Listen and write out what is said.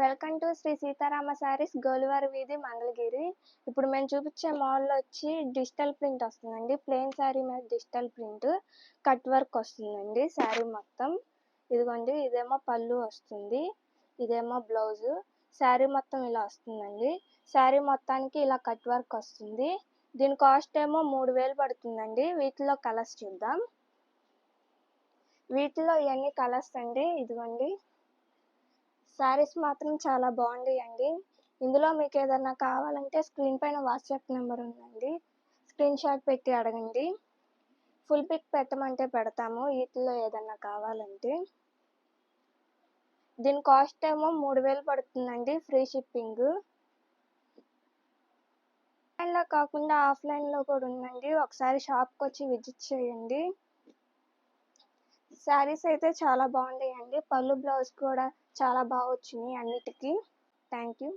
Welcome to Shri Sitarama saris, గోలివారి వీధి, మంగళగిరి. ఇప్పుడు మేము చూపించే మోడల్ వచ్చి డిజిటల్ ప్రింట్ వస్తుందండి. ప్లెయిన్ శారీ మీద డిజిటల్ ప్రింట్ కట్ వర్క్ వస్తుందండి. శారీ మొత్తం ఇదిగోండి, ఇదేమో పళ్ళు వస్తుంది, ఇదేమో బ్లౌజ్. శారీ మొత్తం ఇలా వస్తుందండి. శారీ మొత్తానికి ఇలా కట్ వర్క్ వస్తుంది. దీని కాస్ట్ ఏమో 3000 పడుతుందండి. వీటిలో కలర్స్ చూద్దాం. వీటిలో ఇవన్నీ కలర్స్ అండి. ఇదిగోండి, శారీస్ మాత్రం చాలా బాగుంటాయండి. ఇందులో మీకు ఏదైనా కావాలంటే స్క్రీన్ పైన వాట్సాప్ నెంబర్ ఉందండి, స్క్రీన్ షాట్ పెట్టి అడగండి. ఫుల్ పిక్ పెట్టమంటే పెడతాము వీటిలో ఏదైనా కావాలంటే. దీని కాస్ట్ ఏమో 3000 పడుతుందండి, ఫ్రీ షిప్పింగ్. ఆన్లైన్లో కాకుండా ఆఫ్లైన్లో కూడా ఉందండి. ఒకసారి షాప్కి వచ్చి విజిట్ చేయండి. శారీస్ అయితే చాలా బాగుంటాయండి. పళ్ళు బ్లౌజ్ కూడా చాలా బాగా వచ్చినాయి అన్నిటికీ. Thank you.